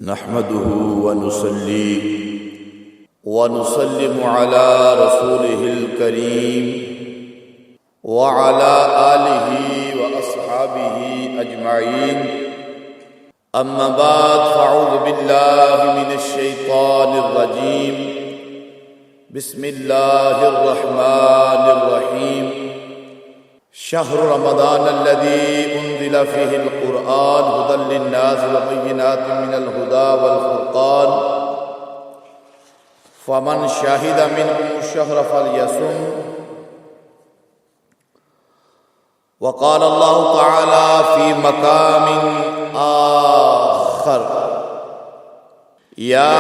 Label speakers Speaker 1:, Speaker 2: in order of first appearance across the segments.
Speaker 1: نحمده ونصلي ونسلم على رسوله الكريم وعلى آله وأصحابه أجمعين. أما بعد فأعوذ بالله من الشيطان الرجيم. بسم الله الرحمن الرحيم. شهر رمضان الذي أنزل فيه القرآن هدى للناس وبينات من الهدى والفرقان فمن شهد منكم الشهر فليصم. وقال الله تعالى في مقام آخر: يا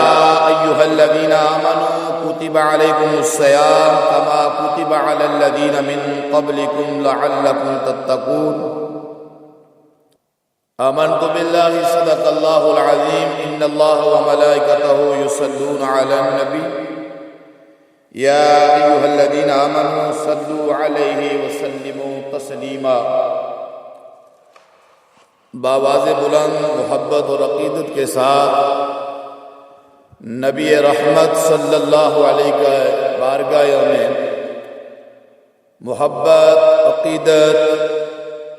Speaker 1: أيها الذين آمنوا كتب عليكم الصيام كما كتب على الذين من قبلكم لعلكم تتقون. آمنت بالله صدق الله العظيم. إن الله وملائكته يصلون على النبي يا أيها الذين آمنوا صلوا عليه وسلموا تسليما. بآواز بلند محبت اور عقیدت کے ساتھ نبی رحمت صلی اللہ علیہ کا بارگاہ میں محبت، عقیدت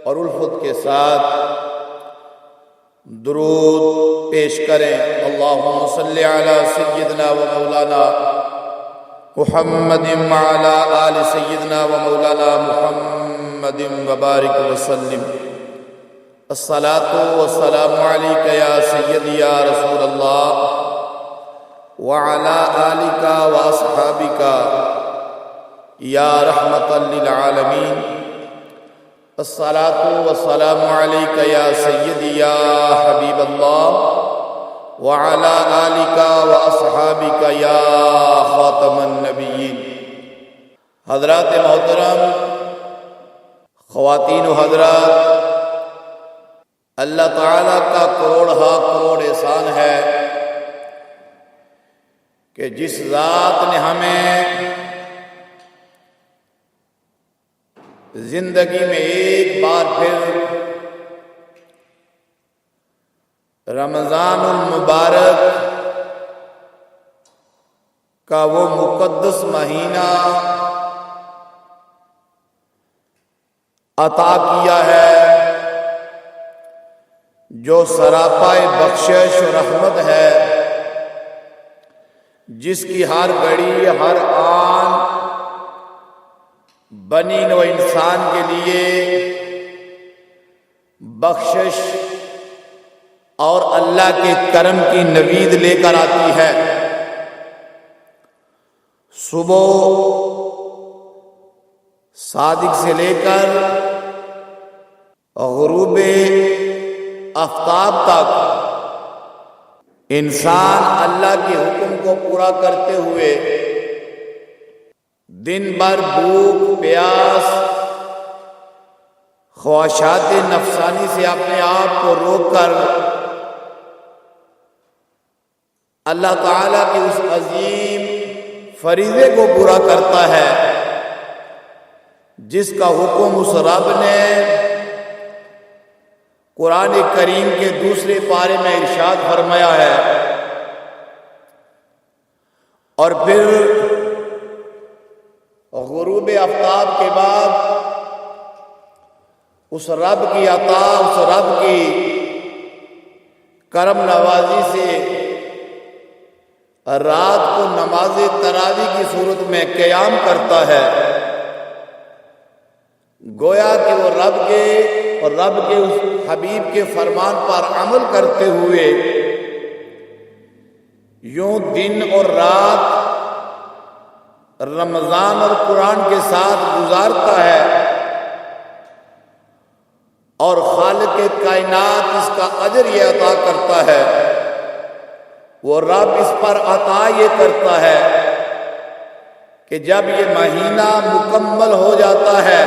Speaker 1: اور الفت کے ساتھ درود پیش کریں. اللہم صلی علی سیدنا و مولانا محمد وعلی آل سیدنا و مولانا محمد وبارک وسلم. الصلاۃ والسلام علیک یا سیدی یا رسول اللہ وعلی آلک واصحابک یا رحمۃ للعالمین. الصلاۃ والسلام علیک یا سیدی یا حبیب اللہ وعلی آلک واصحابک یا خاتم النبیین. حضرات محترم، خواتین و حضرات، اللہ تعالیٰ کا کروڑ احسان ہے کہ جس ذات نے ہمیں زندگی میں ایک بار پھر رمضان المبارک کا وہ مقدس مہینہ عطا کیا ہے جو سراپائے بخشش و رحمت ہے، جس کی ہر گھڑی ہر آن بنی نوع انسان کے لیے بخشش اور اللہ کے کرم کی نوید لے کر آتی ہے. صبح صادق سے لے کر غروب آفتاب تک انسان اللہ کے حکم کو پورا کرتے ہوئے دن بھر بھوک پیاس خواہشات نفسانی سے اپنے آپ کو روک کر اللہ تعالیٰ کے اس عظیم فریضے کو پورا کرتا ہے جس کا حکم اس رب نے قرآن کریم کے دوسرے پارے میں ارشاد فرمایا ہے. اور پھر غروب آفتاب کے بعد اس رب کی عطا، اس رب کی کرم نوازی سے رات کو نماز تراویح کی صورت میں قیام کرتا ہے. گویا کہ وہ رب کے اور رب کے اس حبیب کے فرمان پر عمل کرتے ہوئے یوں دن اور رات رمضان اور قرآن کے ساتھ گزارتا ہے، اور خالق کائنات اس کا اجر یہ عطا کرتا ہے. وہ رب اس پر عطا یہ کرتا ہے کہ جب یہ مہینہ مکمل ہو جاتا ہے،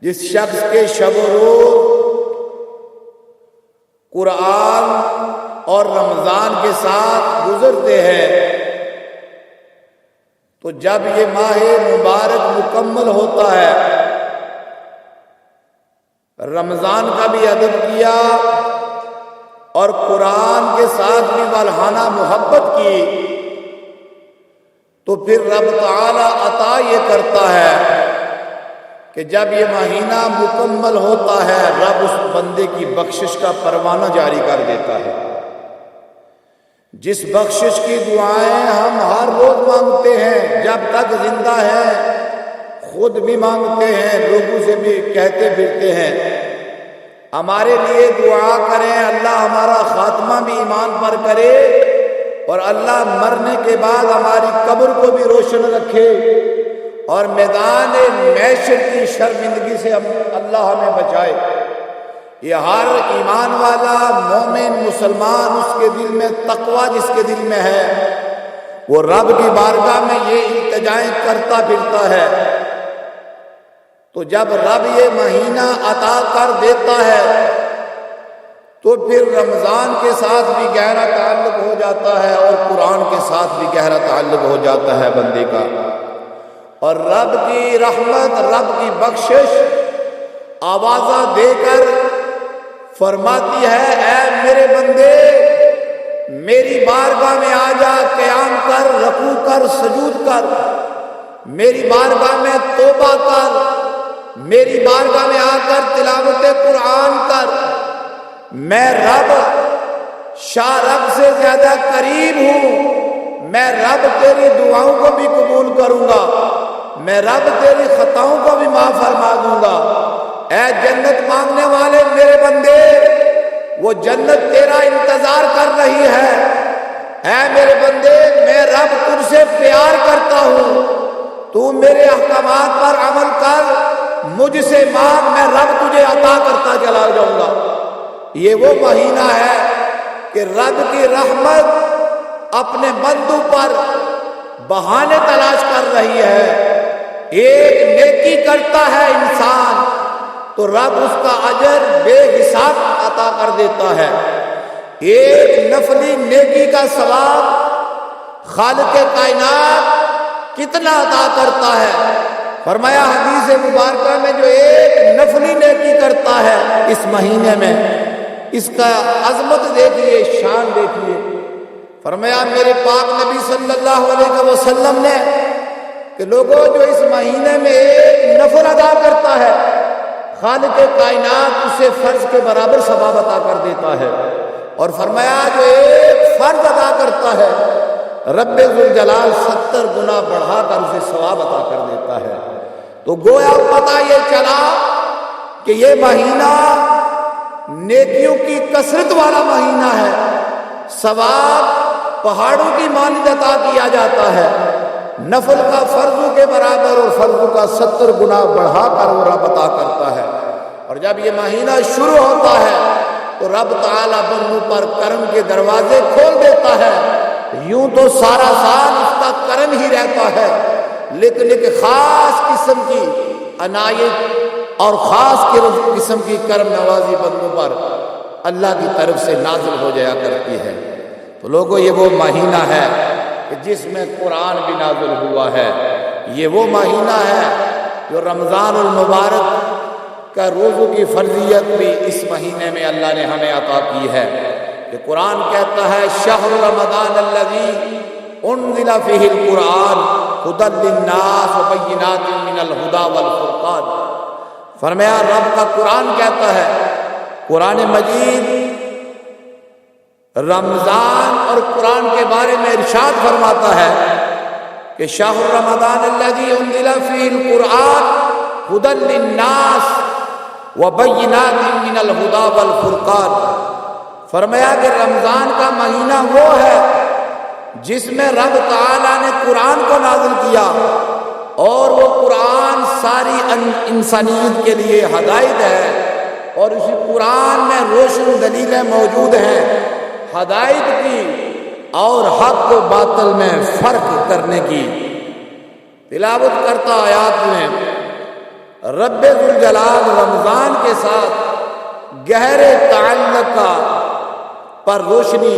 Speaker 1: جس شخص کے شب و روز قرآن اور رمضان کے ساتھ گزرتے ہیں، تو جب یہ ماہ مبارک مکمل ہوتا ہے، رمضان کا بھی ادب کیا اور قرآن کے ساتھ بھی والہانہ محبت کی، تو پھر رب تعالی عطا یہ کرتا ہے کہ جب یہ مہینہ مکمل ہوتا ہے رب اس بندے کی بخشش کا پروانہ جاری کر دیتا ہے۔ جس بخشش کی دعائیں ہم ہر روز مانگتے ہیں، جب تک زندہ ہیں خود بھی مانگتے ہیں، لوگوں سے بھی کہتے پھرتے ہیں، ہمارے لیے دعا کریں اللہ ہمارا خاتمہ بھی ایمان پر کرے اور اللہ مرنے کے بعد ہماری قبر کو بھی روشن رکھے اور میدان محشر کی شرمندگی سے اللہ ہمیں بچائے۔ یہ ہر ایمان والا مومن مسلمان اس کے دل میں تقوی جس کے دل میں ہے وہ رب کی بارگاہ میں یہ التجائیں کرتا پھرتا ہے۔ تو جب رب یہ مہینہ عطا کر دیتا ہے تو پھر رمضان کے ساتھ بھی گہرا تعلق ہو جاتا ہے اور قرآن کے ساتھ بھی گہرا تعلق ہو جاتا ہے بندے کا، اور رب کی رحمت رب کی بخشش آوازہ دے کر فرماتی ہے اے میرے بندے میری بارگاہ میں آ جا، قیام کر، رکوع کر، سجود کر، میری بارگاہ میں توبہ کر، میری بارگاہ میں آ کر تلاوت قرآن کر، میں رب شاہ رب سے زیادہ قریب ہوں، میں رب تیری دعاؤں کو بھی قبول کروں گا، میں رب تیری خطاؤں کو بھی معاف فرما دوں گا۔ اے جنت مانگنے والے میرے بندے وہ جنت تیرا انتظار کر رہی ہے۔ اے میرے بندے میں رب تجھ سے پیار کرتا ہوں، تو میرے احکامات پر عمل کر، مجھ سے مانگ، میں رب تجھے عطا کرتا چلا جاؤں گا۔ یہ وہ مہینہ ہے کہ رب کی رحمت اپنے بندوں پر بہانے تلاش کر رہی ہے۔ ایک نیکی کرتا ہے انسان تو رب اس کا اجر بے حساب عطا کر دیتا ہے۔ ایک نفلی نیکی کا ثواب خالق کائنات کتنا عطا کرتا ہے۔ فرمایا حدیث مبارکہ میں جو ایک نفلی نیکی کرتا ہے اس مہینے میں اس کا عظمت دیکھیے، شان دیکھیے۔ فرمایا میرے پاک نبی صلی اللہ علیہ وسلم نے کہ لوگوں جو اس مہینے میں ایک نفل ادا کرتا ہے خالق کائنات اسے فرض کے برابر ثواب عطا کر دیتا ہے، اور فرمایا جو ایک فرض ادا کرتا ہے رب ذوالجلال 70 گنا بڑھا کر اسے ثواب عطا کر دیتا ہے۔ تو گویا پتہ یہ چلا کہ یہ مہینہ نیکیوں کی کثرت والا مہینہ ہے، ثواب پہاڑوں کی مانند عطا کیا جاتا ہے، نفل کا فرضوں کے برابر اور فرضوں کا 70 گنا بڑھا کر وہ رب عطا کرتا ہے۔ اور جب یہ مہینہ شروع ہوتا ہے تو رب تعالیٰ بندوں پر کرم کے دروازے کھول دیتا ہے۔ یوں تو سارا سال اس کا کرم ہی رہتا ہے، لیکن ایک خاص قسم کی عنایت اور خاص قسم کی کرم نوازی بندوں پر اللہ کی طرف سے نازل ہو جایا کرتی ہے۔ تو لوگوں یہ وہ مہینہ ہے کہ جس میں قرآن بھی نازل ہوا ہے، یہ وہ مہینہ ہے جو رمضان المبارک کا روزوں کی فرضیت بھی اس مہینے میں اللہ نے ہمیں عطا کی ہے۔ کہ قرآن کہتا ہے شہر رمضان الذی انزل فیہ القرآن ھدی للناس وبینات من الھدی والفرقان۔ فرمایا رب کا قرآن کہتا ہے، قرآن مجید رمضان اور قرآن کے بارے میں ارشاد فرماتا ہے کہ شہر رمضان الذی انزل فیہ القرآن ھدی للناس وبینات من الھدی والفرقان۔ فرمایا کہ رمضان کا مہینہ وہ ہے جس میں رب تعالیٰ نے قرآن کو نازل کیا، اور وہ قرآن ساری انسانیت کے لیے ہدایت ہے، اور اسی قرآن میں روشن دلیلیں موجود ہیں ہدایت کی اور حق و باطل میں فرق کرنے کی۔ تلاوت کرتا آیات میں رب ذوالجلال رمضان کے ساتھ گہرے تعلق کا پر روشنی،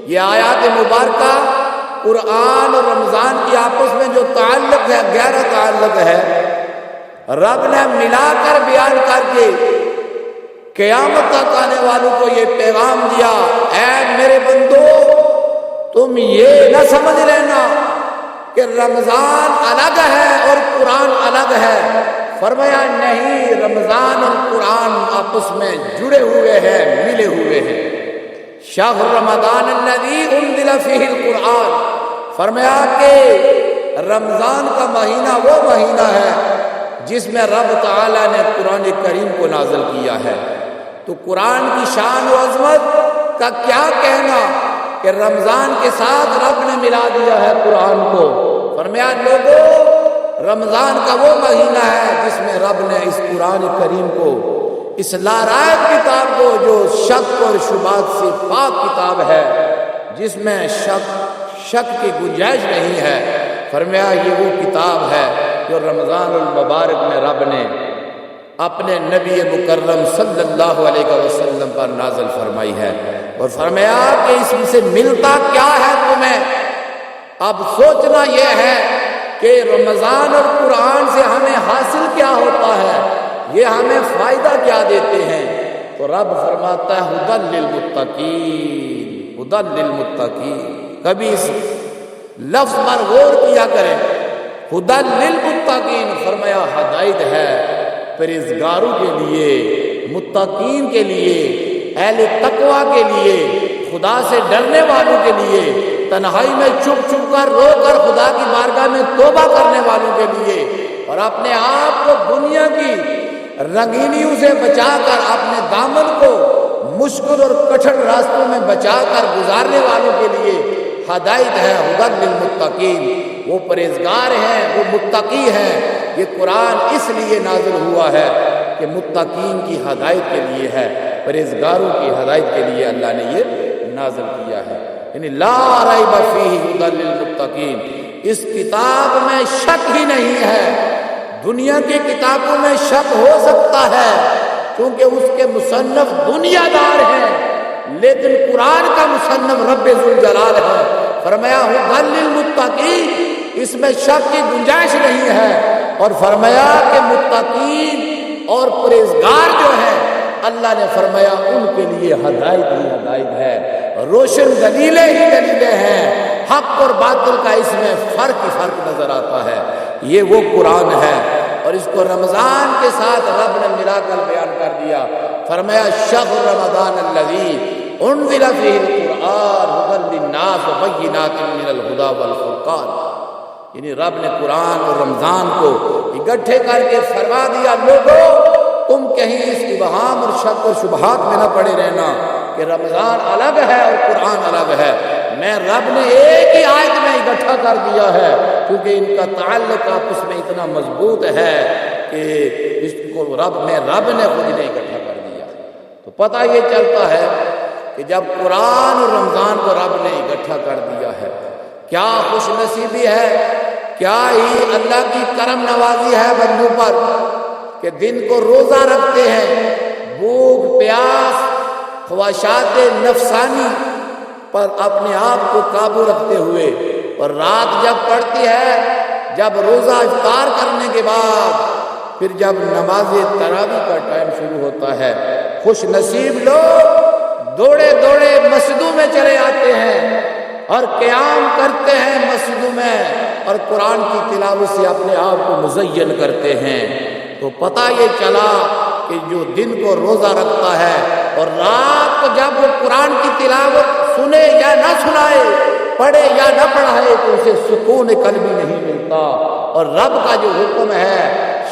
Speaker 1: یہ آیات مبارکہ قرآن اور رمضان کی آپس میں جو تعلق ہے، گہرا تعلق ہے، رب نے ملا کر بیان کر کے قیامت تک آنے والوں کو یہ پیغام دیا، اے میرے بندو تم یہ نہ سمجھ لینا کہ رمضان الگ ہے اور قرآن الگ ہے۔ فرمایا نہیں، رمضان اور قرآن آپس میں جڑے ہوئے ہیں، ملے ہوئے ہیں۔ شہر رمضان الذی انزل فیہ القرآن، فرمایا کہ رمضان کا مہینہ وہ مہینہ ہے جس میں رب تعالیٰ نے قرآن کریم کو نازل کیا ہے۔ تو قرآن کی شان و عظمت کا کیا کہنا کہ رمضان کے ساتھ رب نے ملا دیا ہے قرآن کو۔ فرمایا لوگوں، رمضان کا وہ مہینہ ہے جس میں رب نے اس قرآن کریم کو، اس لارائب کتاب کو جو شک اور شبہات سے پاک کتاب ہے، جس میں شک کی گنجائش نہیں ہے، فرمایا یہ وہ کتاب ہے جو رمضان المبارک میں رب نے اپنے نبی مکرم صلی اللہ علیہ وسلم پر نازل فرمائی ہے۔ اور فرمایا کہ اس سے ملتا کیا ہے تمہیں؟ اب سوچنا یہ ہے کہ رمضان اور قرآن سے ہمیں حاصل کیا ہوتا ہے، یہ ہمیں فائدہ کیا دیتے ہیں؟ تو رب فرماتا ہے ھدی للمتقین، ھدی للمتقین۔ کبھی اس لفظ پر غور کیا کریں، ھدی للمتقین، فرمایا ہدایت ہے پرہیزگاروں کے لیے، متقین کے لیے، اہل تقوی کے لیے، خدا سے ڈرنے والوں کے لیے، تنہائی میں چھپ چھپ کر رو کر خدا کی بارگاہ میں توبہ کرنے والوں کے لیے، اور اپنے آپ کو دنیا کی رنگینیوں سے بچا کر اپنے دامن کو مشکل اور کٹھن راستوں میں بچا کر گزارنے والوں کے لیے ہدایت ہے۔ ھدی للمتقین، وہ پرہیزگار ہیں، وہ متقی ہیں۔ یہ قرآن اس لیے نازل ہوا ہے کہ متقین کی ہدایت کے لیے ہے، پرہیزگاروں کی ہدایت کے لیے اللہ نے یہ نازل کیا ہے۔ یعنی لا ریب فیہ ھدی للمتقین، اس کتاب میں شک ہی نہیں ہے۔ دنیا کی کتابوں میں شک ہو سکتا ہے کیونکہ اس کے مصنف دنیا دار ہیں، لیکن قرآن کا مصنف رب ذوالجلال ہے۔ فرمایا ھدی للمتقین، اس میں شک کی گنجائش نہیں ہے۔ اور فرمایا کہ متقین اور پرہیزگار جو ہیں، اللہ نے فرمایا ان کے لیے ہدایت ہی ہدایت ہے، روشن دلیلیں ہی دلیلیں ہیں، حق اور باطل کا اس میں فرق ہی فرق نظر آتا ہے۔ یہ وہ قرآن ہے، اور اس کو رمضان کے ساتھ رب نے ملا کر بیان کر دیا۔ فرمایا شہر رمضان الذی انزل فیہ القرآن ھدی للناس وبینات من الھدی والفرقان، یعنی رب نے قرآن اور رمضان کو اکٹھے کر کے فرما دیا لوگوں تم کہیں اس ابہام اور شک اور شبہات میں نہ پڑے رہنا کہ رمضان الگ ہے اور قرآن الگ ہے۔ میں رب نے ایک ہی آیت میں اکٹھا کر دیا ہے کیونکہ ان کا تعلق آپس میں اتنا مضبوط ہے کہ اس کو رب نے خود نے اکٹھا کر دیا۔ تو پتہ یہ چلتا ہے کہ جب قرآن اور رمضان کو رب نے اکٹھا کر دیا ہے، کیا خوش نصیبی ہے، کیا ہی اللہ کی کرم نوازی ہے بندوں پر کہ دن کو روزہ رکھتے ہیں، بھوک پیاس خواہشات نفسانی پر اپنے آپ کو قابو رکھتے ہوئے، اور رات جب پڑتی ہے، جب روزہ افطار کرنے کے بعد پھر جب نماز تراویح کا ٹائم شروع ہوتا ہے، خوش نصیب لوگ دوڑے دوڑے مسجدوں میں چلے آتے ہیں اور قیام کرتے ہیں مسجدوں میں، اور قرآن کی تلاوت سے اپنے آپ کو مزین کرتے ہیں۔ تو پتہ یہ چلا کہ جو دن کو روزہ رکھتا ہے اور رات کو جب وہ قرآن کی تلاوت سنے یا نہ سنائے، پڑھے یا نہ پڑھائے، تو اسے سکون قلبی نہیں ملتا۔ اور رب کا جو حکم ہے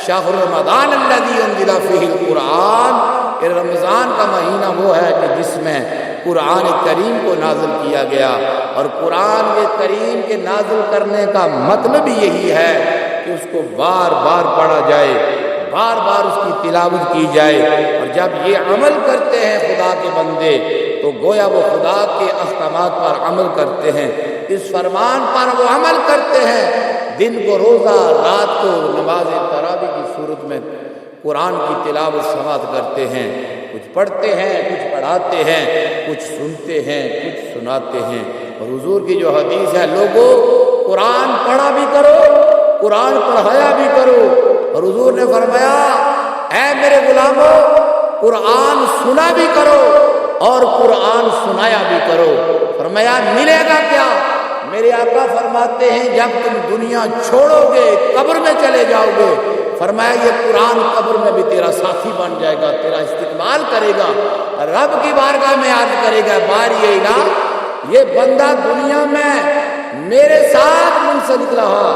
Speaker 1: شہر رمضان الذی انزل فیہ القرآن، کہ رمضان کا مہینہ وہ ہے کہ جس میں قرآن کریم کو نازل کیا گیا، اور قرآن کریم کے نازل کرنے کا مطلب یہی ہے کہ اس کو بار بار پڑھا جائے، بار بار اس کی تلاوت کی جائے، اور جب یہ عمل کرتے ہیں خدا کے بندے تو گویا وہ خدا کے احکامات پر عمل کرتے ہیں، اس فرمان پر وہ عمل کرتے ہیں، دن کو روزہ، رات کو نماز تراویح کی صورت میں قرآن کی تلاوت سماعت کرتے ہیں، کچھ پڑھتے ہیں، کچھ پڑھاتے ہیں، کچھ سنتے ہیں، کچھ سناتے ہیں۔ اور حضور کی جو حدیث ہے، لوگوں قرآن پڑھا بھی کرو، قرآن پڑھایا بھی کرو۔ اور حضور نے فرمایا اے میرے غلاموں، قرآن سنا بھی کرو اور قرآن سنایا بھی کرو۔ فرمایا ملے گا کیا؟ میرے آقا فرماتے ہیں جب تم دنیا چھوڑو گے، قبر میں چلے جاؤ گے، فرمایا یہ قرآن قبر میں بھی تیرا ساتھی بن جائے گا، تیرا استقبال کرے گا، رب کی بارگاہ میں عرض کرے گا باری الہ یہ بندہ دنیا میں میرے ساتھ منسلک رہا،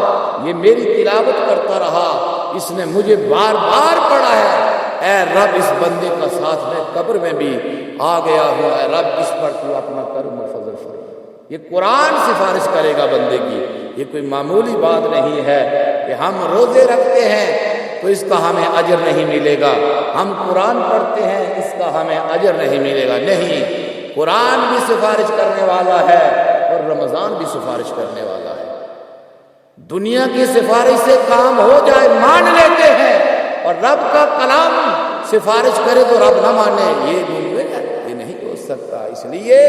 Speaker 1: یہ میری تلاوت کرتا رہا، اس نے مجھے بار بار پڑھا ہے، اے رب اس بندے کا ساتھ میں قبر میں بھی آ گیا ہوں، اے رب اس پر تو اپنا کرم و فضل فرما۔ یہ قرآن سفارش کرے گا بندے کی۔ یہ کوئی معمولی بات نہیں ہے کہ ہم روزے رکھتے ہیں تو اس کا ہمیں اجر نہیں ملے گا، ہم قرآن پڑھتے ہیں اس کا ہمیں اجر نہیں ملے گا۔ نہیں، قرآن بھی سفارش کرنے والا ہے اور رمضان بھی سفارش کرنے والا ہے۔ دنیا کی سفارش سے کام ہو جائے مان لیتے ہیں، اور رب کا کلام سفارش کرے تو رب نہ مانے، یہ ممکن ہے؟ یہ نہیں ہو سکتا۔ اس لیے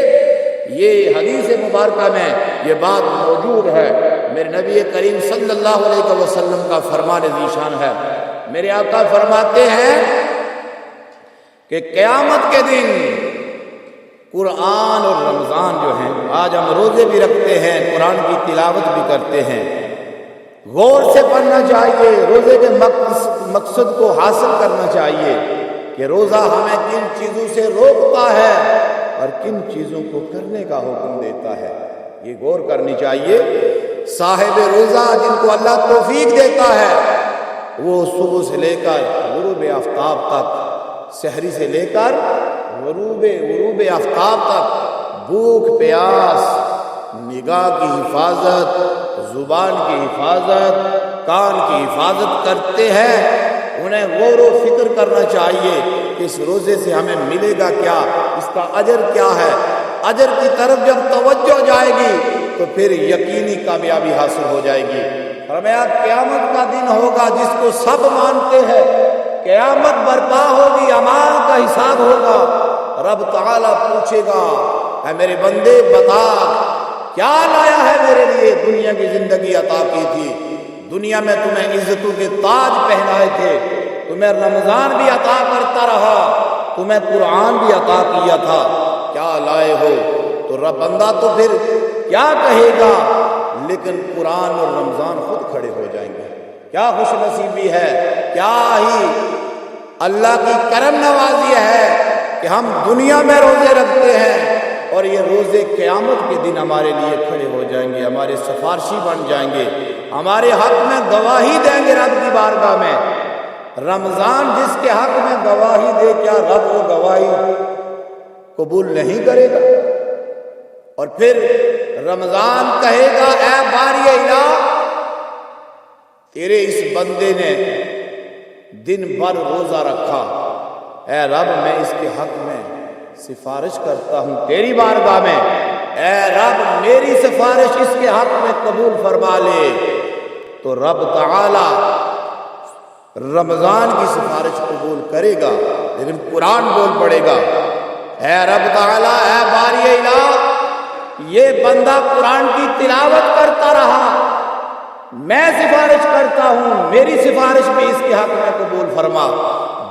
Speaker 1: یہ حدیث مبارکہ میں یہ بات موجود ہے، میرے نبی کریم صلی اللہ علیہ وسلم کا فرمان ذیشان ہے۔ میرے آقا فرماتے ہیں کہ قیامت کے دن قرآن اور رمضان جو ہیں، آج ہم روزے بھی رکھتے ہیں، قرآن کی تلاوت بھی کرتے ہیں، غور سے پڑھنا چاہیے، روزے کے مقصد کو حاصل کرنا چاہیے کہ روزہ ہمیں کن چیزوں سے روکتا ہے اور کن چیزوں کو کرنے کا حکم دیتا ہے، یہ غور کرنی چاہیے۔ صاحب روزہ جن کو اللہ توفیق دیتا ہے وہ صبح سے لے کر غروب آفتاب تک، سحری سے لے کر غروب آفتاب تک بھوک پیاس، نگاہ کی حفاظت، زبان کی حفاظت، کان کی حفاظت کرتے ہیں۔ انہیں غور و فکر کرنا چاہیے کہ اس روزے سے ہمیں ملے گا کیا، اس کا اجر کیا ہے۔ اجر کی طرف جب توجہ جائے گی تو پھر یقینی کامیابی حاصل ہو جائے گی۔ فرمایا قیامت کا دن ہوگا جس کو سب مانتے ہیں، قیامت برپا ہوگی، اعمال کا حساب ہوگا، رب تعالیٰ پوچھے گا اے میرے بندے بتا کیا لایا ہے میرے لیے؟ دنیا کی زندگی عطا کی تھی، دنیا میں تمہیں عزتوں کے تاج پہنائے تھے، تمہیں رمضان بھی عطا کرتا رہا، تمہیں قرآن بھی عطا کیا تھا، کیا لائے ہو؟ تو رب بندہ تو پھر کیا کہے گا، لیکن قرآن اور رمضان خود کھڑے ہو جائیں گے۔ کیا خوش نصیبی ہے، کیا ہی اللہ کی کرم نوازی ہے کہ ہم دنیا میں روزے رکھتے ہیں اور یہ روزے قیامت کے دن ہمارے لیے کھڑے ہو جائیں گے، ہمارے سفارشی بن جائیں گے، ہمارے حق میں گواہی دیں گے رب کی بارگاہ میں۔ رمضان جس کے حق میں گواہی دے، کیا رب وہ گواہی قبول نہیں کرے گا؟ اور پھر رمضان کہے گا اے باری الہ تیرے اس بندے نے دن بھر روزہ رکھا، اے رب میں اس کے حق میں سفارش کرتا ہوں تیری بارگاہ میں، اے رب میری سفارش اس کے حق میں قبول فرما لے۔ تو رب تعالی رمضان کی سفارش قبول کرے گا، لیکن قرآن بول پڑے گا اے رب تعالی اے باری الہ یہ بندہ قرآن کی تلاوت کرتا رہا، میں سفارش کرتا ہوں، میری سفارش بھی اس کے حق میں قبول فرما۔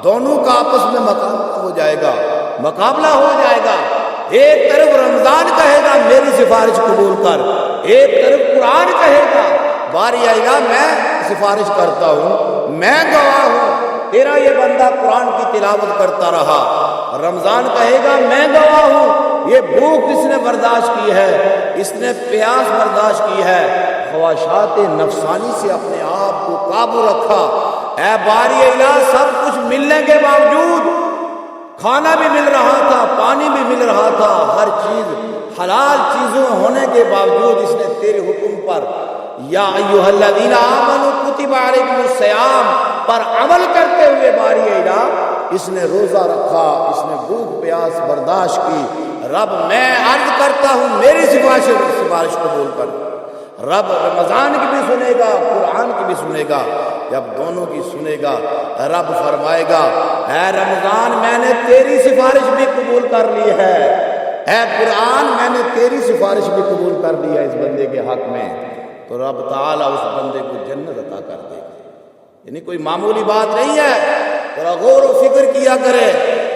Speaker 1: دونوں کا آپس میں مقابلہ ہو جائے گا، مقابلہ ہو جائے گا۔ ایک طرف رمضان کہے گا میری سفارش قبول کر، ایک طرف قرآن کہے گا باری الہ میں سفارش کرتا ہوں، میں گواہ ہوں تیرا یہ بندہ قرآن کی تلاوت کرتا رہا۔ رمضان کہے گا میں گواہ ہوں یہ بھوک اس نے برداشت کی ہے، اس نے پیاس برداشت کی ہے، خواہشات نفسانی سے اپنے آپ کو قابو رکھا۔ اے باری الہ سب کچھ ملنے کے باوجود، کھانا بھی مل رہا تھا، پانی بھی مل رہا تھا، ہر چیز حلال چیزوں ہونے کے باوجود اس نے تیرے حکم پر یا ایھا الذین آمنوا کتب علیکم الصیام پر عمل کرتے ہوئے باری الہ اس نے روزہ رکھا، اس نے بھوک پیاس برداشت کی۔ رب میں عرض کرتا ہوں میری سفارش قبول کر۔ رب رمضان کی بھی سنے گا، قرآن کی بھی سنے گا۔ جب دونوں کی سنے گا رب فرمائے گا اے رمضان میں نے تیری سفارش بھی قبول کر لی ہے، اے قرآن میں نے تیری سفارش بھی قبول کر لی ہے اس بندے کے حق میں۔ تو رب تعالیٰ اس بندے کو جنت عطا کر دے گا۔ یعنی کوئی معمولی بات نہیں ہے، ذرا غور و فکر کیا کرے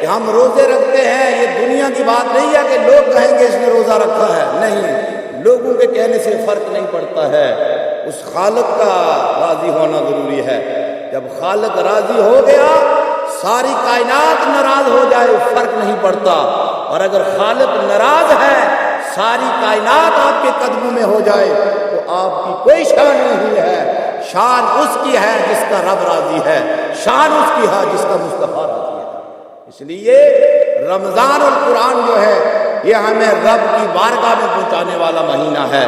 Speaker 1: کہ ہم روزے رکھتے ہیں، یہ دنیا کی بات نہیں ہے کہ لوگ کہیں گے اس نے روزہ رکھا ہے، نہیں، لوگوں کے کہنے سے فرق نہیں پڑتا ہے، اس خالق کا راضی ہونا ضروری ہے۔ جب خالق راضی ہو گیا، ساری کائنات ناراض ہو جائے فرق نہیں پڑتا، اور اگر خالق ناراض ہے، ساری کائنات آپ کے قدموں میں ہو جائے تو آپ کی کوئی شان نہیں ہے، شان اس کی ہے جس کا رب راضی ہے، شان اس کی ہے جس کا مصطفیٰ راضی ہے۔ اس لیے رمضان اور قرآن جو ہے یہ ہمیں رب کی بارگاہ میں پہنچانے والا مہینہ ہے،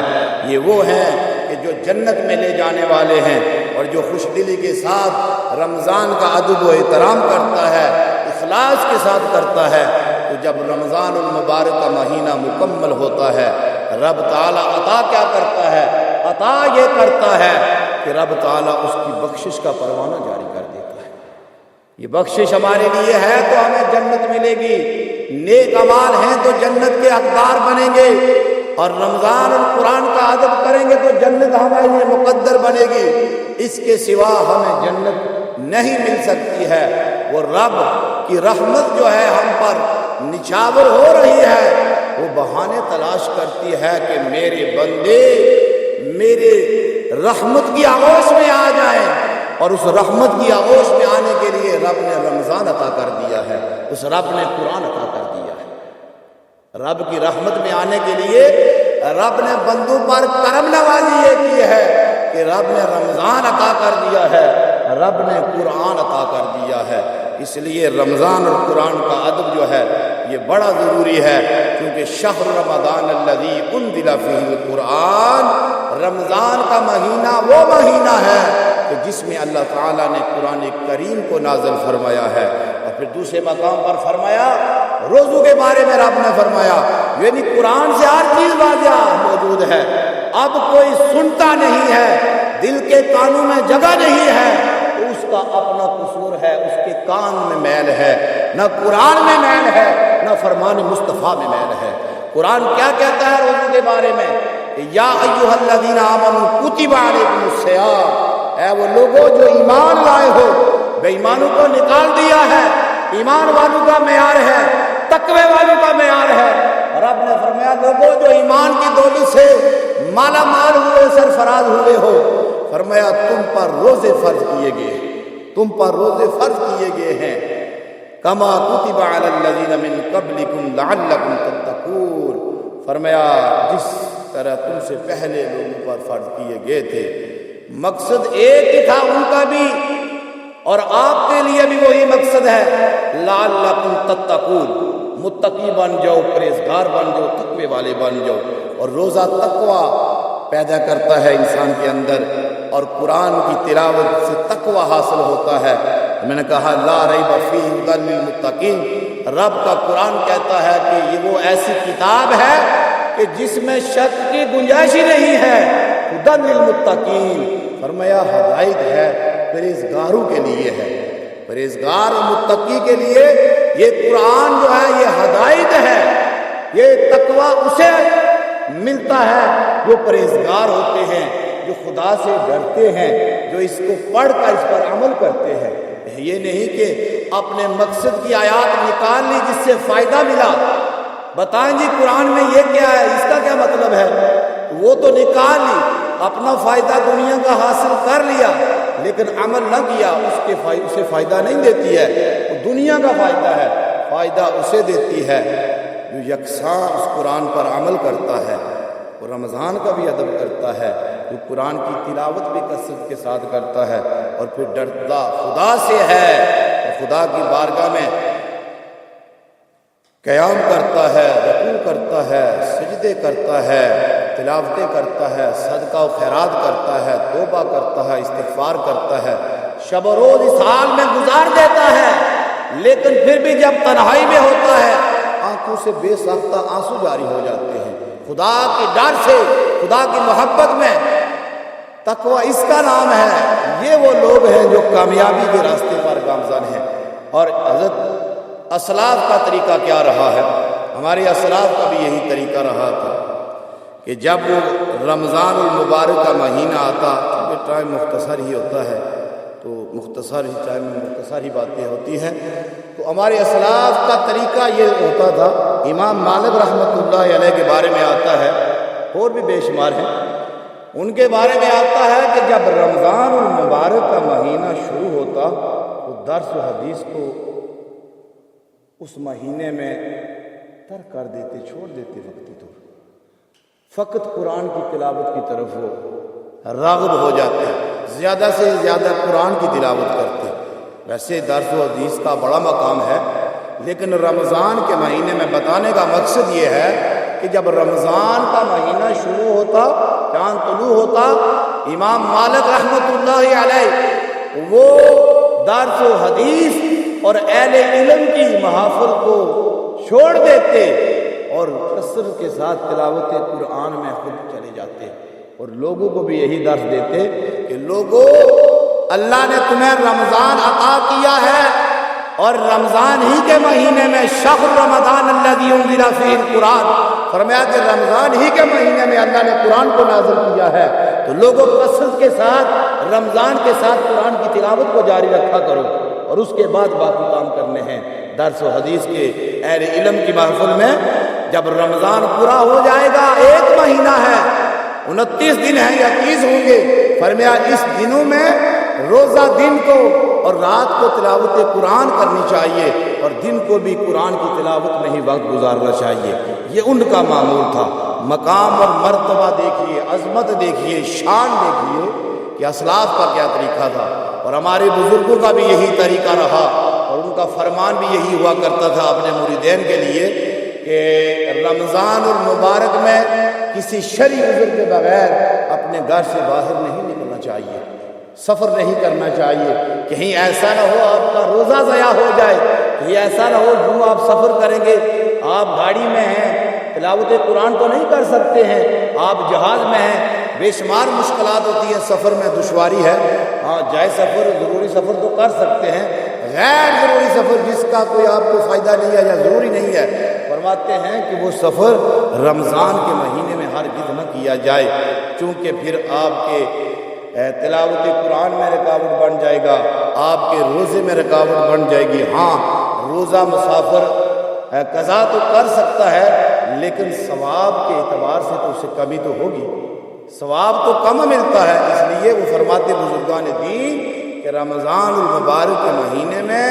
Speaker 1: یہ وہ ہیں کہ جو جنت میں لے جانے والے ہیں، اور جو خوش دلی کے ساتھ رمضان کا ادب و احترام کرتا ہے، اخلاص کے ساتھ کرتا ہے، تو جب رمضان المبارک کا مہینہ مکمل ہوتا ہے، رب تعالیٰ عطا کیا کرتا ہے؟ عطا یہ کرتا ہے کہ رب تعالیٰ اس کی بخشش کا پروانہ جاری کر دیتا ہے۔ یہ بخشش ہمارے لیے ہے تو ہمیں جنت ملے گی، نیک اعمال ہیں تو جنت کے حقدار بنیں گے، اور رمضان اور قرآن کا ادب کریں گے تو جنت ہمارے لیے مقدر بنے گی، اس کے سوا ہمیں جنت نہیں مل سکتی ہے۔ وہ رب کی رحمت جو ہے ہم پر نچھاور ہو رہی ہے، وہ بہانے تلاش کرتی ہے کہ میرے بندے میرے رحمت کی آغوش میں آ جائیں، اور اس رحمت کی آغوش میں آنے کے لیے رب نے رمضان عطا کر دیا ہے، اس رب نے قرآن عطا کر دیا ہے۔ رب کی رحمت میں آنے کے لیے رب نے بندوں پر کرم نوازی یہ کی ہے کہ رب نے رمضان عطا کر دیا ہے، رب نے قرآن عطا کر دیا ہے۔ اس لیے رمضان اور قرآن کا ادب جو ہے یہ بڑا ضروری ہے، کیونکہ شہر رمضان الذی انزل فیہ القرآن، رمضان کا مہینہ وہ مہینہ ہے کہ جس میں اللہ تعالیٰ نے قرآن کریم کو نازل فرمایا ہے، اور پھر دوسرے مقام پر فرمایا روزوں کے بارے میں رب نے فرمایا، یعنی قرآن سے ہر چیز واضح موجود ہے، اب کوئی سنتا نہیں ہے، دل کے کانوں میں جگہ نہیں ہے، تو اس کا اپنا قصور ہے، اس کے کان میں میل ہے، نہ قرآن میں میل ہے نہ فرمان مصطفیٰ میں میل ہے۔ قرآن کیا کہتا ہے روزوں کے بارے میں؟ یا ایھا الذین آمنوا کتب علیکم الصیام، اے وہ لوگوں جو ایمان لائے ہو، بے ایمانوں کو نکال دیا ہے، ایمان والوں کا معیار ہے، تقوی والوں کا معیار ہے۔ رب نے فرمایا لوگوں جو ایمان کی دولت سے مالا مال ہوئے، سرفراز ہوئے ہو، فرمایا تم پر روزے فرض کیے گئے، تم پر روزے فرض کیے گئے ہیں، کما کتب علی الذین من قبلکم لعلکم تتقون، فرمایا جس طرح تم سے پہلے لوگوں پر فرض کیے گئے تھے۔ مقصد ایک ہی تھا ان کا بھی، اور آپ کے لیے بھی وہی مقصد ہے، لعلکم تتقون، متقی بن جاؤ، پرہیزگار بن جاؤ، تقوی والے بن جاؤ۔ اور روزہ تقوی پیدا کرتا ہے انسان کے اندر، اور قرآن کی تلاوت سے تقوی حاصل ہوتا ہے۔ میں نے کہا لا ریب فیہ ھدی للمتقین، رب کا قرآن کہتا ہے کہ یہ وہ ایسی کتاب ہے کہ جس میں شک کی گنجائش ہی نہیں ہے، ھدی للمتقین، فرمایا ہدایت ہے پرہیزگاروں کے لیے ہے، پرہیزگار اور متقی کے لیے یہ قرآن جو ہے یہ ہدایت ہے، یہ تقوی اسے ملتا ہے جو پرہیزگار ہوتے ہیں، جو خدا سے ڈرتے ہیں، جو اس کو پڑھ کر اس پر عمل کرتے ہیں۔ یہ نہیں کہ اپنے مقصد کی آیات نکال لی جس سے فائدہ ملا، بتائیں جی قرآن میں یہ کیا ہے، اس کا کیا مطلب ہے، وہ تو نکال لی، اپنا فائدہ دنیا کا حاصل کر لیا، لیکن عمل نہ کیا، اسے فائدہ نہیں دیتی ہے، وہ دنیا کا فائدہ ہے، فائدہ اسے دیتی ہے جو یکساں اس قرآن پر عمل کرتا ہے، اور رمضان کا بھی ادب کرتا ہے، جو قرآن کی تلاوت بھی کثرت کے ساتھ کرتا ہے، اور پھر ڈرتا خدا سے ہے، اور خدا کی بارگاہ میں قیام کرتا ہے، رکوع کرتا ہے، سجدے کرتا ہے، تلاوتیں کرتا ہے، صدقہ و خیرات کرتا ہے، توبہ کرتا ہے، استغفار کرتا ہے، شب و روز اس حال میں گزار دیتا ہے، لیکن پھر بھی جب تنہائی میں ہوتا ہے آنکھوں سے بے ساختہ آنسو جاری ہو جاتے ہیں، خدا کے ڈر سے، خدا کی محبت میں۔ تقوی اس کا نام ہے، یہ وہ لوگ ہیں جو کامیابی کے راستے پر گامزن ہیں۔ اور حضرت اسلاف کا طریقہ کیا رہا ہے؟ ہمارے اسلاف کا بھی یہی طریقہ رہا تھا کہ جب رمضان المبارک کا مہینہ آتا، کیونکہ ٹائم مختصر ہی ہوتا ہے تو مختصر ہی ٹائم میں مختصر ہی باتیں ہوتی ہیں، تو ہمارے اسلاف کا طریقہ یہ ہوتا تھا. امام مالک رحمۃ اللہ علیہ کے بارے میں آتا ہے، اور بھی بے شمار ہیں، ان کے بارے میں آتا ہے کہ جب رمضان المبارک کا مہینہ شروع ہوتا تو درس و حدیث کو اس مہینے میں ترک کر دیتے، چھوڑ دیتے وقتی طور، فقط قرآن کی تلاوت کی طرف وہ راغب ہو جاتے، زیادہ سے زیادہ قرآن کی تلاوت کرتے. ویسے درس و حدیث کا بڑا مقام ہے، لیکن رمضان کے مہینے میں بتانے کا مقصد یہ ہے کہ جب رمضان کا مہینہ شروع ہوتا، چاند طلوع ہوتا، امام مالک رحمۃ اللہ علیہ وہ درس و حدیث اور اہل علم کی محافل کو چھوڑ دیتے اور کثرت کے ساتھ تلاوت قرآن میں خود چلے جاتے، اور لوگوں کو بھی یہی درس دیتے کہ لوگوں، اللہ نے تمہیں رمضان عطا کیا ہے، اور رمضان ہی کے مہینے میں شہر رمضان الذی انزل فیہ القرآن، فرمایا کہ رمضان ہی کے مہینے میں اللہ نے قرآن کو نازل کیا ہے، تو لوگوں کثرت کے ساتھ رمضان کے ساتھ قرآن کی تلاوت کو جاری رکھا کرو، اور اس کے بعد باقی کام کرنے ہیں. درس و حدیث کے اہل علم کی محفل میں جب رمضان پورا ہو جائے گا، ایک مہینہ ہے، 29 دن ہیں یا 30 ہوں گے، فرمایا اس دنوں میں روزہ دن کو اور رات کو تلاوت قرآن کرنی چاہیے، اور دن کو بھی قرآن کی تلاوت میں ہی وقت گزارنا چاہیے. یہ ان کا معمول تھا. مقام اور مرتبہ دیکھیے، عظمت دیکھیے، شان دیکھیے کہ اسلاف کا کیا طریقہ تھا، اور ہمارے بزرگوں کا بھی یہی طریقہ رہا، اور ان کا فرمان بھی یہی ہوا کرتا تھا اپنے مریدین کے لیے کہ رمضان المبارک میں کسی شرعی عذر کے بغیر اپنے گھر سے باہر نہیں نکلنا چاہیے، سفر نہیں کرنا چاہیے. کہیں ایسا نہ ہو آپ کا روزہ ضیاع ہو جائے، کہیں ایسا نہ ہو جو آپ سفر کریں گے، آپ گاڑی میں ہیں، تلاوت قرآن تو نہیں کر سکتے ہیں، آپ جہاز میں ہیں، بے شمار مشکلات ہوتی ہیں، سفر میں دشواری ہے. ہاں جائز سفر، ضروری سفر تو کر سکتے ہیں، غیر ضروری سفر جس کا کوئی آپ کو فائدہ نہیں ہے یا ضروری نہیں ہے، فرماتے ہیں کہ وہ سفر رمضان کے مہینے میں ہرگز نہ کیا جائے، چونکہ پھر آپ کے تلاوت قرآن میں رکاوٹ بن جائے گا، آپ کے روزے میں رکاوٹ بن جائے گی. ہاں روزہ مسافر قضا تو کر سکتا ہے، لیکن ثواب کے اعتبار سے تو اسے کمی تو ہوگی، ثواب تو کم ملتا ہے. اس لیے وہ فرماتے بزرگان دین کہ رمضان المبارک کے مہینے میں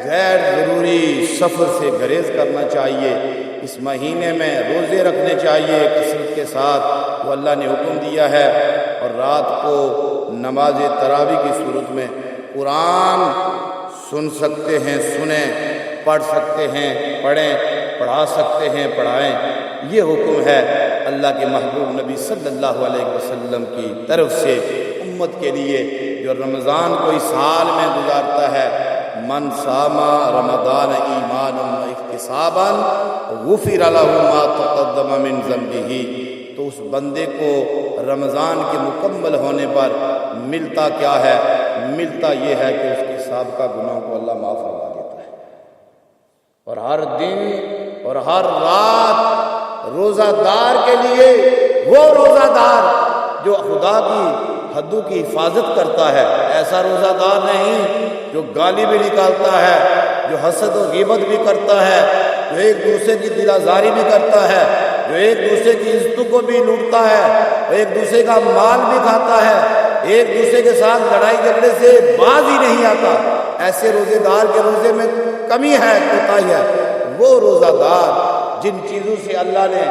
Speaker 1: غیر ضروری سفر سے گریز کرنا چاہیے. اس مہینے میں روزے رکھنے چاہیے کثرت کے ساتھ، وہ اللہ نے حکم دیا ہے. اور رات کو نماز تراویح کی صورت میں قرآن سن سکتے ہیں، سنیں، پڑھ سکتے ہیں، پڑھیں، پڑھا سکتے ہیں، پڑھائیں. یہ حکم ہے اللہ کے محبوب نبی صلی اللہ علیہ وسلم کی طرف سے امت کے لیے جو رمضان کو اس سال میں گزارتا ہے. من صام رمضان ایمانا واحتسابا غفر له ما تقدم من ذنبه، تو اس بندے کو رمضان کے مکمل ہونے پر ملتا کیا ہے؟ ملتا یہ ہے کہ اس کے سابقہ گناہوں کو اللہ معاف فرما دیتا ہے، اور ہر دن اور ہر رات روزہ دار کے لیے، وہ روزہ دار جو خدا کی حدوں کی حفاظت کرتا ہے، ایسا روزہ دار نہیں جو گالی بھی نکالتا ہے، جو حسد و غیبت بھی کرتا ہے، جو ایک دوسرے کی دل آزاری بھی کرتا ہے، جو ایک دوسرے کی عزتوں کو بھی لوٹتا ہے، ایک دوسرے کا مال بھی کھاتا ہے، ایک دوسرے کے ساتھ لڑائی جھگڑے سے باز ہی نہیں آتا. ایسے روزے دار کے روزے میں کمی ہے، کوتاہی ہے. وہ روزہ دار جن چیزوں سے اللہ نے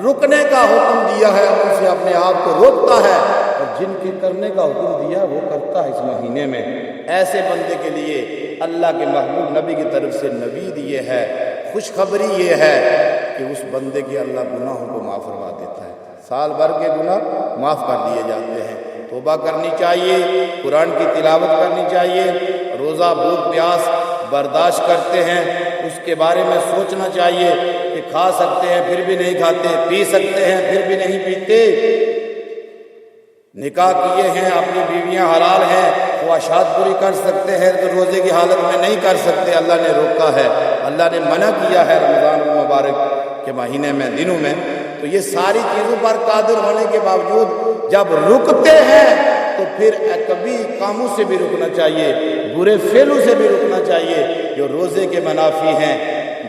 Speaker 1: رکنے کا حکم دیا ہے ان سے اپنے آپ کو روکتا ہے، اور جن کے کرنے کا حکم دیا وہ کرتا ہے اس مہینے میں. ایسے بندے کے لیے اللہ کے محبوب نبی کی طرف سے نوید یہ ہے، خوشخبری یہ ہے کہ اس بندے کے اللہ گناہوں کو معاف فرما دیتا ہے. سال بھر کے گناہ معاف کر دیے جاتے ہیں. توبہ کرنی چاہیے، قرآن کی تلاوت کرنی چاہیے. روزہ بھوک پیاس برداشت کرتے ہیں اس کے بارے میں سوچنا چاہیے کہ کھا سکتے ہیں پھر بھی نہیں کھاتے، پی سکتے ہیں پھر بھی نہیں پیتے، نکاح کیے ہیں، اپنی بیویاں حلال ہیں، خواہشات پوری کر سکتے ہیں تو روزے کی حالت میں نہیں کر سکتے. اللہ نے روکا ہے، اللہ نے منع کیا ہے رمضان المبارک کے مہینے میں، دنوں میں. تو یہ ساری چیزوں پر قادر ہونے کے باوجود جب رکتے ہیں تو پھر کبھی کاموں سے بھی رکنا چاہیے، برے فعلوں سے بھی رکنا چاہیے. جو روزے کے منافی ہیں،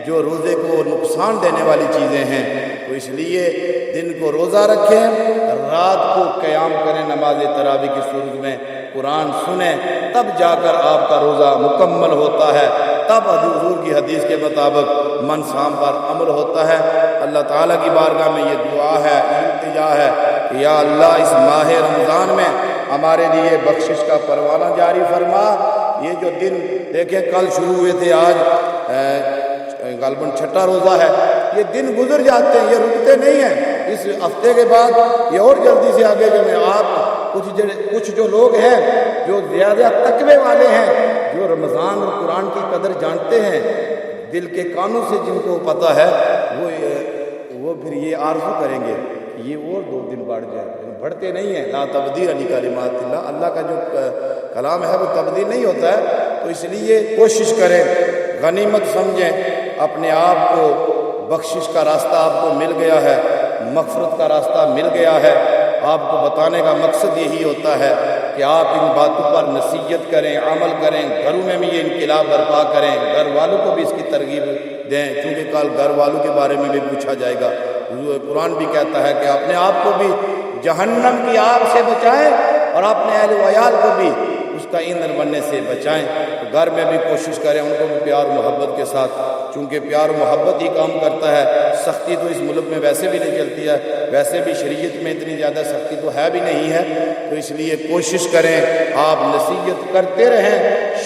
Speaker 1: جو روزے کو نقصان دینے والی چیزیں ہیں، تو اس لیے دن کو روزہ رکھیں، رات کو قیام کریں نماز تراویح کی صورت میں، قرآن سنیں، تب جا کر آپ کا روزہ مکمل ہوتا ہے، تب حضور کی حدیث کے مطابق من صام پر عمل ہوتا ہے۔ اللہ تعالیٰ کی بارگاہ میں یہ دعا ہے، التجا ہے کہ یا اللہ اس ماہ رمضان میں ہمارے لیے بخشش کا پروانہ جاری فرما۔ یہ جو دن دیکھیں کل شروع ہوئے تھے، آج غالباً چھٹا روزہ ہے، یہ دن گزر جاتے ہیں، یہ رکتے نہیں ہیں۔ اس ہفتے کے بعد یہ اور جلدی سے آگے جو میں آپ کچھ جو لوگ ہیں جو زیادہ تقوی والے ہیں، جو رمضان اور قرآن کی قدر جانتے ہیں، دل کے کانوں سے جن کو پتہ ہے، وہ پھر یہ آرزو کریں گے کہ یہ اور 2 دن بڑھ جائیں، بڑھتے نہیں ہیں۔ لا تبدیل لکلمات اللہ، اللہ کا جو کلام ہے وہ تبدیل نہیں ہوتا ہے۔ تو اس لیے کوشش کریں، غنیمت سمجھیں، اپنے آپ کو بخشش کا راستہ آپ کو مل گیا ہے، مغفرت کا راستہ مل گیا ہے۔ آپ کو بتانے کا مقصد یہی ہوتا ہے کہ آپ ان باتوں پر نصیحت کریں، عمل کریں، گھروں میں بھی یہ انقلاب برپا کریں، گھر والوں کو بھی اس کی ترغیب دیں، چونکہ کل گھر والوں کے بارے میں بھی پوچھا جائے گا۔ قرآن بھی کہتا ہے کہ اپنے آپ کو بھی جہنم کی آگ سے بچائیں اور اپنے اہل و عیال کو بھی اس کا ایندھن بننے سے بچائیں۔ تو گھر میں بھی کوشش کریں ان کو بھی پیار و محبت کے ساتھ، چونکہ پیار و محبت ہی کام کرتا ہے۔ سختی تو اس ملک میں ویسے بھی نہیں چلتی ہے، ویسے بھی شریعت میں اتنی زیادہ سختی تو ہے بھی نہیں ہے، تو اس لیے کوشش کریں، آپ نصیحت کرتے رہیں،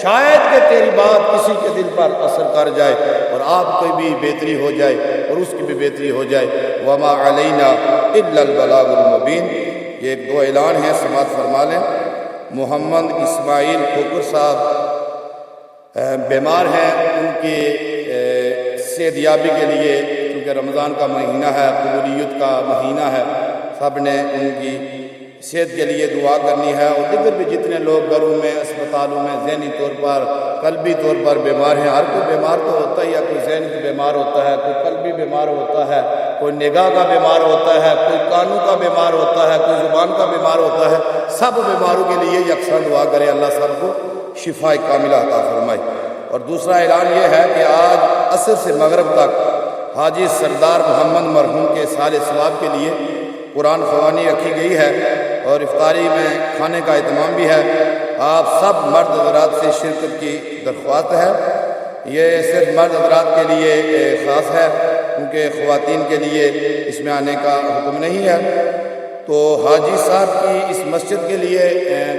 Speaker 1: شاید کہ تیری بات کسی کے دل پر اثر کر جائے اور آپ کی بھی بہتری ہو جائے اور اس کی بھی بہتری ہو جائے۔ وما علینا الا البلاغ المبین۔ یہ ایک 2 اعلان ہیں، سماعت فرما لیں۔ محمد اسماعیل کھوکر صاحب بیمار ہیں، ان کی صحت یابی کے لیے، کیونکہ رمضان کا مہینہ ہے، قبولیت کا مہینہ ہے، سب نے ان کی صحت کے لیے دعا کرنی ہے، اور دیگر بھی جتنے لوگ گھروں میں، اسپتالوں میں ذہنی طور پر، قلبی طور پر بیمار ہیں۔ ہر کوئی بیمار تو ہوتا ہی ہے، کوئی ذہنی بیمار ہوتا ہے، کوئی قلبی بیمار ہوتا ہے، کوئی نگاہ کا بیمار ہوتا ہے، کوئی کانوں کا بیمار ہوتا ہے، کوئی زبان کا بیمار ہوتا ہے۔ سب بیماروں کے لیے یکساں دعا کرے، اللہ سب کو شفا کاملہ عطا فرمائے۔ اور دوسرا اعلان یہ ہے کہ آج عصر سے مغرب تک حاجی سردار محمد مرحوم کے سال ثواب کے لیے قرآن خوانی رکھی گئی ہے، اور افطاری میں کھانے کا اہتمام بھی ہے۔ آپ سب مرد حضرات سے شرکت کی درخواست ہے۔ یہ صرف مرد حضرات کے لیے خاص ہے، کیونکہ خواتین کے لیے اس میں آنے کا حکم نہیں ہے۔ تو حاجی صاحب کی اس مسجد کے لیے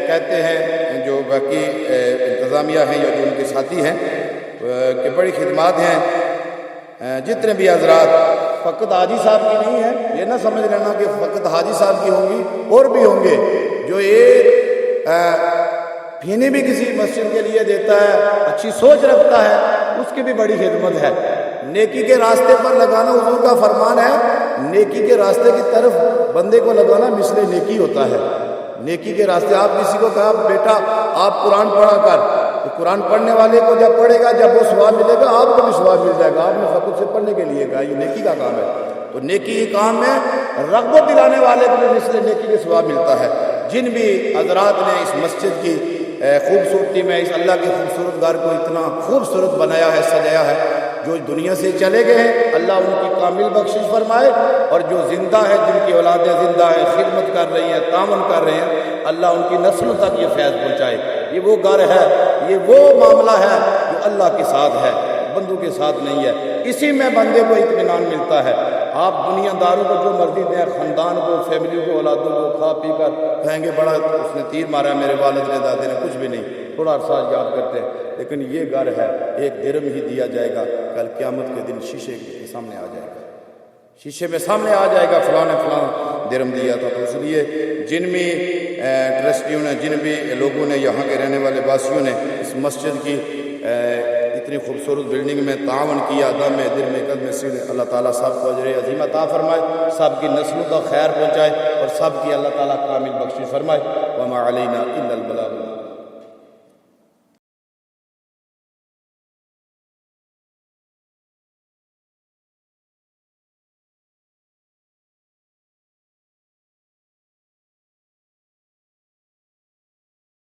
Speaker 1: کہتے ہیں جو باقی انتظامیہ ہیں یا جو ان کے ساتھی ہیں کہ بڑی خدمات ہیں، جتنے بھی حضرات، فقط حاجی صاحب کی نہیں ہے، یہ نہ سمجھ لینا کہ فقط حاجی صاحب کی ہوں گی، اور بھی ہوں گے۔ جو ایک پھینے بھی کسی مسجد کے لیے دیتا ہے، اچھی سوچ رکھتا ہے، اس کی بھی بڑی خدمت ہے۔ نیکی کے راستے پر لگانا، حضور کا فرمان ہے، نیکی کے راستے کی طرف بندے کو لگانا مثل نیکی ہوتا ہے۔ نیکی کے راستے، آپ کسی کو کہا بیٹا آپ قرآن پڑھا کر، تو قرآن پڑھنے والے کو جب پڑھے گا، جب وہ ثواب ملے گا، آپ کو بھی ثواب مل جائے گا۔ آپ نے فقط سے پڑھنے کے لیے کہا، یہ نیکی کا کام ہے۔ تو نیکی کے کام میں رغبت دلانے والے کو بھی مثل نیکی کے ثواب ملتا ہے۔ جن بھی حضرات نے اس مسجد کی خوبصورتی میں، اس اللہ کے خوبصورت گھر کو اتنا خوبصورت بنایا ہے، سجایا ہے، جو دنیا سے چلے گئے ہیں، اللہ ان کی کامل بخشش فرمائے، اور جو زندہ ہے، جن کی اولادیں زندہ ہیں، خدمت کر رہی ہیں، تعاون کر رہے ہیں، اللہ ان کی نسلوں تک یہ فیض پہنچائے۔ یہ وہ گھر ہے، یہ وہ معاملہ ہے جو اللہ کے ساتھ ہے، بندوں کے ساتھ نہیں ہے۔ اسی میں بندے کو اطمینان ملتا ہے۔ آپ دنیا داروں کو جو مرضی دیں، خاندان کو، فیملی کو، اولادوں کو، کھا پی کر کہیں گے بڑا اس نے تیر مارا، میرے والد نے، دادے نے، کچھ بھی نہیں، تھوڑا عرصہ یاد کرتے ہیں۔ لیکن یہ گھر ہے، ایک درم ہی دیا جائے گا، کل قیامت کے دن شیشے کے سامنے آ جائے گا، شیشے میں سامنے آ جائے گا، فلاں نے فلاں درم دیا تھا۔ تو اس لیے جن بھی ٹرسٹیوں نے، جن بھی لوگوں نے، یہاں کے رہنے والے باسیوں نے اس مسجد کی اتنی خوبصورت بلڈنگ میں تعاون کیا، دم میں دل میں قدم سے، اللہ تعالیٰ سب کو اجر عظیم عطا فرمائے، سب کی نسلوں کا خیر پہنچائے، اور سب کی اللہ تعالیٰ کامل بخشش فرمائے۔ وما علینا الا البلاغ۔